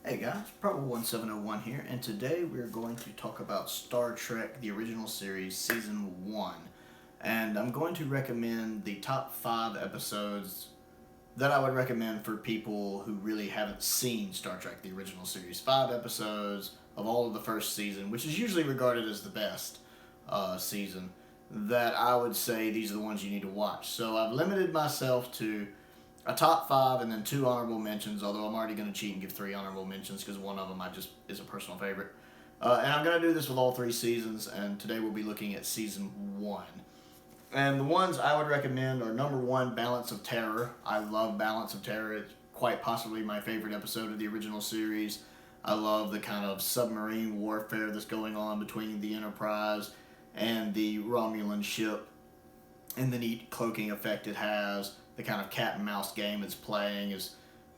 Hey guys, Probable1701 here, and today we're going to talk about Star Trek, the original series, Season 1. And I'm going to recommend the top 5 episodes that I would recommend for people who really haven't seen Star Trek, the original series. 5 episodes of all of the first season, which is usually regarded as the best season, that I would say these are the ones you need to watch. So I've limited myself to a top 5 and then 2 honorable mentions, although I'm already going to cheat and give 3 honorable mentions because one of them is a personal favorite. And I'm going to do this with all 3 seasons, and today we'll be looking at Season 1. And the ones I would recommend are number 1, Balance of Terror. I love Balance of Terror. It's quite possibly my favorite episode of the original series. I love the kind of submarine warfare that's going on between the Enterprise and the Romulan ship, and the neat cloaking effect it has. The kind of cat and mouse game it's playing is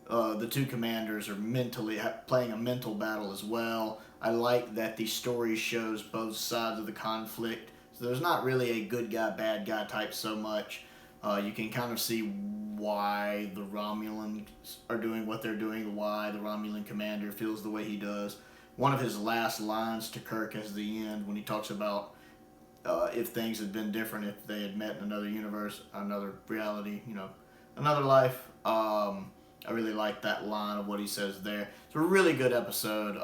the 2 commanders are mentally playing a mental battle as well. I like that the story shows both sides of the conflict, so there's not really a good guy, bad guy type so much. You can kind of see why the Romulans are doing what they're doing, why the Romulan commander feels the way he does. One of his last lines to Kirk as the end, when he talks about if things had been different, if they had met in another universe, another reality, another life. I really like that line of what he says there. It's a really good episode.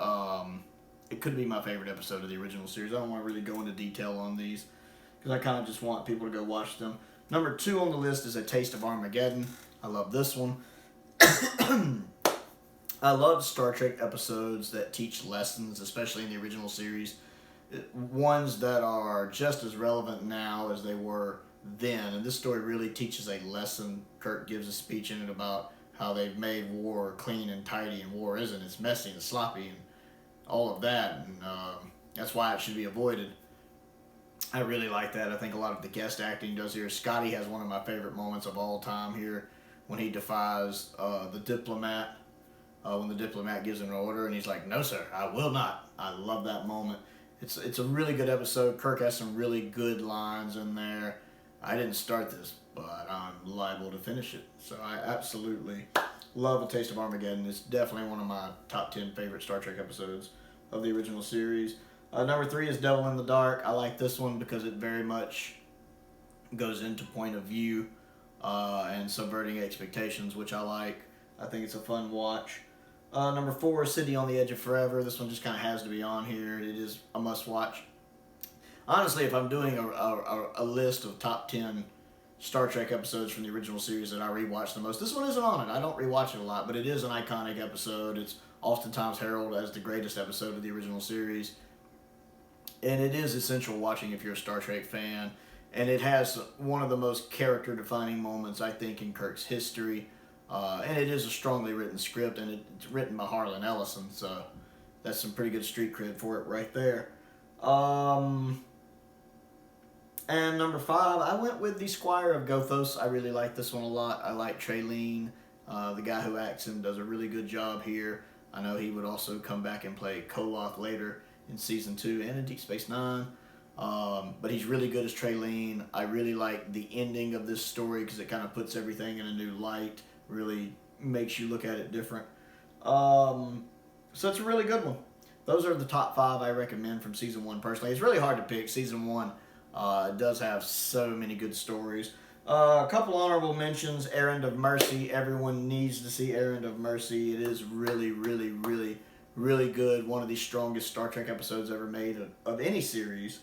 It could be my favorite episode of the original series. I don't want to really go into detail on these because I kind of just want people to go watch them. Number 2 on the list is A Taste of Armageddon. I love this one. I love Star Trek episodes that teach lessons, especially in the original series. Ones that are just as relevant now as they were then. And this story really teaches a lesson. Kirk gives a speech in it about how they've made war clean and tidy, and war isn't. It's messy and sloppy and all of that. And that's why it should be avoided. I really like that. I think a lot of the guest acting does here. Scotty has one of my favorite moments of all time here when he defies the diplomat. When the diplomat gives him an order and he's like, "No, sir, I will not." I love that moment. It's a really good episode. Kirk has some really good lines in there. I didn't start this, but I'm liable to finish it. So I absolutely love A Taste of Armageddon. It's definitely one of my top 10 favorite Star Trek episodes of the original series. Number 3 is Devil in the Dark. I like this one because it very much goes into point of view and subverting expectations, which I like. I think it's a fun watch. Number 4 is City on the Edge of Forever. This one just kind of has to be on here. It is a must-watch. Honestly, if I'm doing a list of top 10 Star Trek episodes from the original series that I rewatch the most, this one isn't on it. I don't rewatch it a lot, but it is an iconic episode. It's oftentimes heralded as the greatest episode of the original series. And it is essential watching if you're a Star Trek fan. And it has one of the most character-defining moments, I think, in Kirk's history. And it is a strongly written script, and it's written by Harlan Ellison, so that's some pretty good street cred for it right there. And number 5, I went with The Squire of Gothos. I really like this one a lot. I like Trey Lean. The guy who acts him does a really good job here. I know he would also come back and play Koloth later in Season 2 and in Deep Space Nine. But he's really good as Trey Lean. I really like the ending of this story because it kind of puts everything in a new light. Really makes you look at it different. So it's a really good one. Those are the top 5 I recommend from Season 1 personally. It's really hard to pick. Season 1 does have so many good stories. A couple honorable mentions. Errand of Mercy. Everyone needs to see Errand of Mercy. It is really, really, really, really good. One of the strongest Star Trek episodes ever made of any series.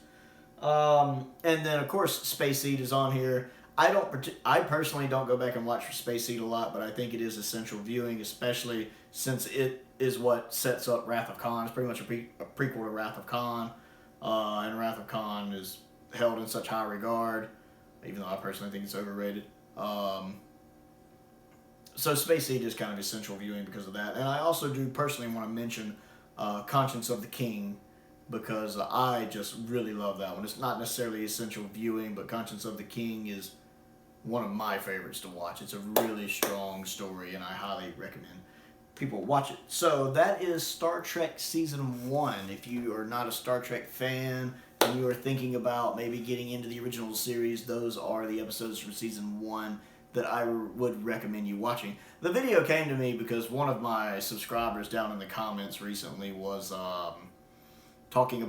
And then, of course, Space Seed is on here. I personally don't go back and watch for Space Seed a lot, but I think it is essential viewing, especially since it is what sets up Wrath of Khan. It's pretty much a prequel to Wrath of Khan, and Wrath of Khan is held in such high regard, even though I personally think it's overrated. So Space Seed is kind of essential viewing because of that. And I also do personally want to mention Conscience of the King, because I just really love that one. It's not necessarily essential viewing, but Conscience of the King is one of my favorites to watch. It's a really strong story, and I highly recommend people watch it. So that is Star Trek Season 1. If you are not a Star Trek fan and you are thinking about maybe getting into the original series, those are the episodes from Season 1 that I would recommend you watching. The video came to me because one of my subscribers down in the comments recently was we were talking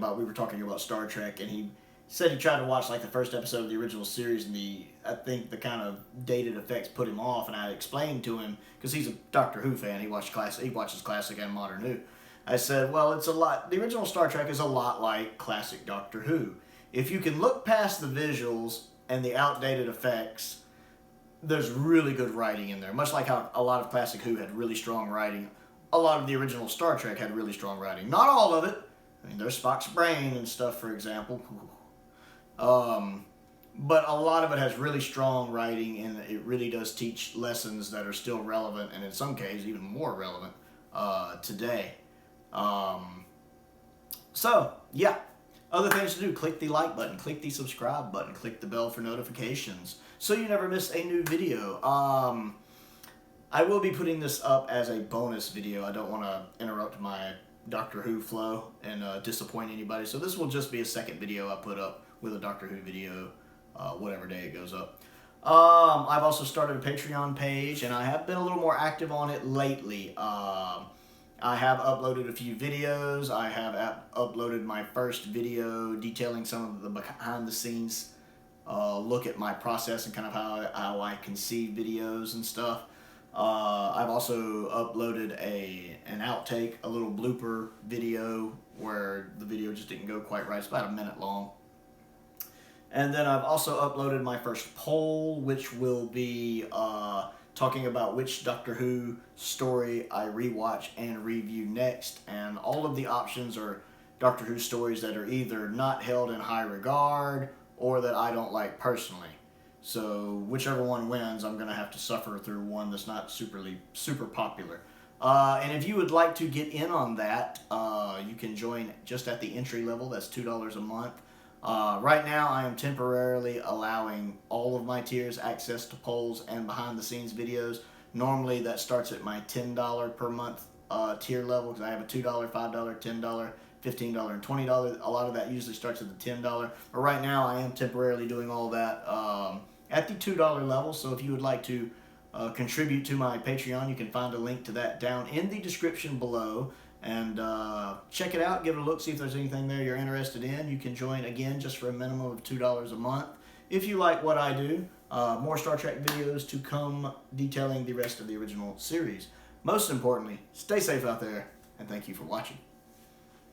about Star Trek, and he said he tried to watch like the first episode of the original series, and I think the kind of dated effects put him off, and I explained to him, because he's a Doctor Who fan, he watches classic and modern Who. I said, well, the original Star Trek is a lot like classic Doctor Who. If you can look past the visuals and the outdated effects, there's really good writing in there. Much like how a lot of classic Who had really strong writing, a lot of the original Star Trek had really strong writing. Not all of it. I mean, there's Spock's brain and stuff, for example. But a lot of it has really strong writing, and it really does teach lessons that are still relevant, and in some cases even more relevant today. So, yeah. Other things to do: click the like button, click the subscribe button, click the bell for notifications so you never miss a new video. I will be putting this up as a bonus video. I don't want to interrupt my Doctor Who flow and disappoint anybody, so this will just be a second video I put up with a Doctor Who video, whatever day it goes up. I've also started a Patreon page, and I have been a little more active on it lately. I have uploaded a few videos. I have uploaded my first video detailing some of the behind-the-scenes look at my process and kind of how I conceive videos and stuff. I've also uploaded an outtake, a little blooper video where the video just didn't go quite right. It's about a minute long. And then I've also uploaded my first poll, which will be talking about which Doctor Who story I rewatch and review next. And all of the options are Doctor Who stories that are either not held in high regard or that I don't like personally. So whichever one wins, I'm going to have to suffer through one that's not super popular. And if you would like to get in on that, you can join just at the entry level. That's $2 a month. Right now, I am temporarily allowing all of my tiers access to polls and behind-the-scenes videos. Normally, that starts at my $10 per month tier level, because I have a $2, $5, $10, $15, and $20. A lot of that usually starts at the $10. But right now, I am temporarily doing all that at the $2 level. So if you would like to contribute to my Patreon, you can find a link to that down in the description below. And check it out, give it a look, see if there's anything there you're interested in. You can join, again, just for a minimum of $2 a month. If you like what I do, more Star Trek videos to come detailing the rest of the original series. Most importantly, stay safe out there, and thank you for watching.